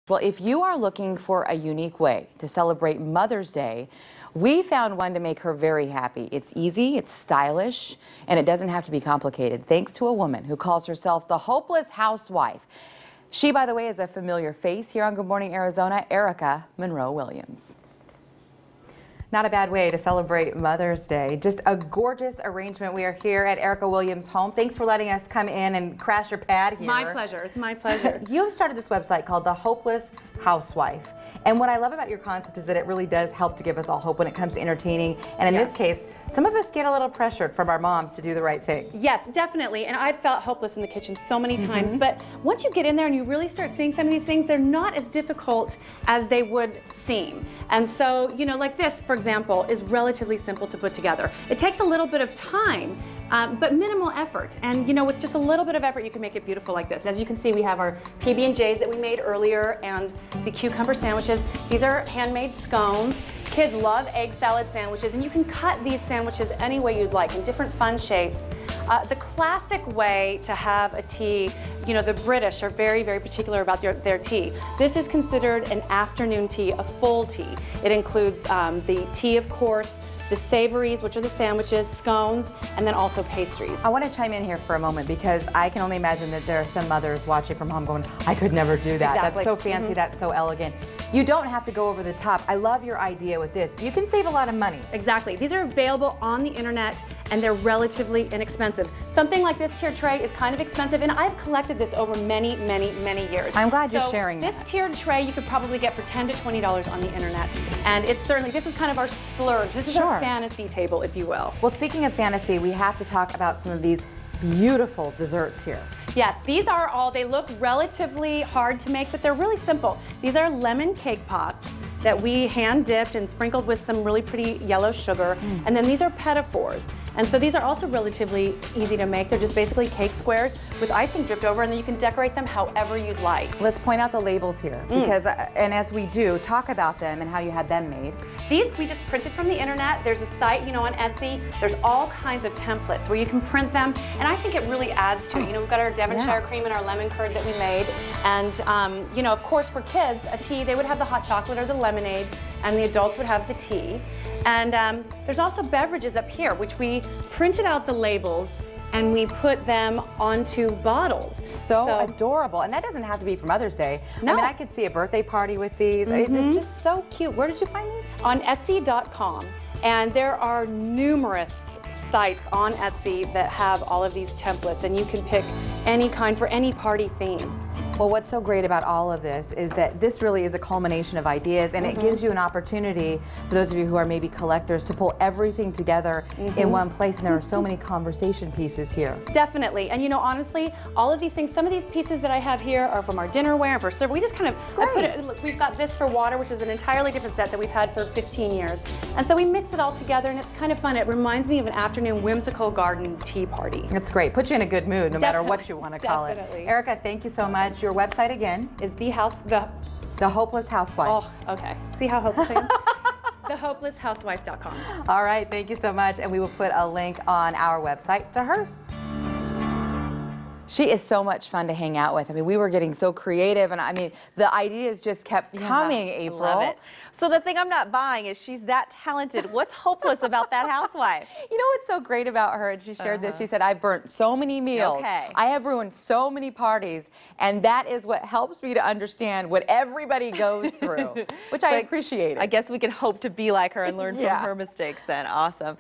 Well, if you are looking for a unique way to celebrate Mother's Day, we found one to make her very happy. It's easy, it's stylish, and it doesn't have to be complicated, thanks to a woman who calls herself the Hopeless Housewife. She, by the way, is a familiar face here on Good Morning Arizona, Erika Monroe-Williams. Not a bad way to celebrate Mother's Day. Just a gorgeous arrangement. We are here at Erika Williams' home. Thanks for letting us come in and crash your pad here. My pleasure. It's my pleasure. You've started this website called The Hopeless Housewife. And what I love about your concept is that it really does help to give us all hope when it comes to entertaining. And in this case, some of us get a little pressured from our moms to do the right thing. Yes, definitely. And I've felt hopeless in the kitchen so many times. But once you get in there and you really start seeing some of these things, they're not as difficult as they would seem. And so, you know, like this, for example, is relatively simple to put together. It takes a little bit of time, but minimal effort. And, you know, with just a little bit of effort, you can make it beautiful like this. As you can see, we have our PB&Js that we made earlier and the cucumber sandwiches. These are handmade scones. Kids love egg salad sandwiches, and you can cut these sandwiches any way you'd like in different fun shapes. The classic way to have a tea, you know, the British are very, very particular about their tea. This is considered an afternoon tea, a full tea. It includes the tea, of course, the savories, which are the sandwiches, scones, and then also pastries. I want to chime in here for a moment because I can only imagine that there are some mothers watching from home going, I could never do that. Exactly. That's so fancy, that's so elegant. You don't have to go over the top. I love your idea with this. You can save a lot of money. Exactly. These are available on the internet and they're relatively inexpensive. Something like this tiered tray is kind of expensive, and I've collected this over many, many, many years. I'm glad you're sharing this that. tiered tray you could probably get for $10 to $20 on the internet. And it's certainly, this is kind of our splurge. This is our fantasy table, if you will. Well, speaking of fantasy, we have to talk about some of these beautiful desserts here. Yes, these are all, they look relatively hard to make, but they're really simple. These are lemon cake pops that we hand dipped and sprinkled with some really pretty yellow sugar. And then these are pedophores. And so these are also relatively easy to make. They're just basically cake squares with icing dripped over, and then you can decorate them however you'd like. Let's point out the labels here, because, and as we do, talk about them and how you had them made. These we just printed from the internet. There's a site, you know, on Etsy. There's all kinds of templates where you can print them, and I think it really adds to it. You know, we've got our Devonshire cream and our lemon curd that we made, and you know, of course, for kids, a tea, they would have the hot chocolate or the lemonade, and the adults would have the tea. And there's also beverages up here, which we printed out the labels and we put them onto bottles. So adorable. And that doesn't have to be for Mother's Day. No. I mean, I could see a birthday party with these. It's just so cute. Where did you find these? On Etsy.com. And there are numerous sites on Etsy that have all of these templates, and you can pick any kind for any party theme. Well, what's so great about all of this is that this really is a culmination of ideas, and it gives you an opportunity, for those of you who are maybe collectors, to pull everything together in one place, and there are so many conversation pieces here. Definitely. And you know, honestly, all of these things, some of these pieces that I have here are from our dinnerware and for serve. We just kind of, look, we've got this for water, which is an entirely different set that we've had for 15 years. And so we mix it all together, and it's kind of fun. It reminds me of an afternoon whimsical garden tea party. It's great. Puts you in a good mood, no matter what you want to call it. Erika, thank you so much. Your website again is The Hopeless Housewife. Oh, okay. See how hopeless I am? TheHopelessHousewife.com. All right, thank you so much, and we will put a link on our website to hers. She is so much fun to hang out with. I mean, we were getting so creative, and I mean, the ideas just kept coming, April. Love it. So the thing I'm not buying is she's that talented. What's hopeless about that housewife? You know what's so great about her? And she shared this. She said, I've burnt so many meals. I have ruined so many parties, and that is what helps me to understand what everybody goes through, which I appreciate. I guess we can hope to be like her and learn from her mistakes then. Awesome.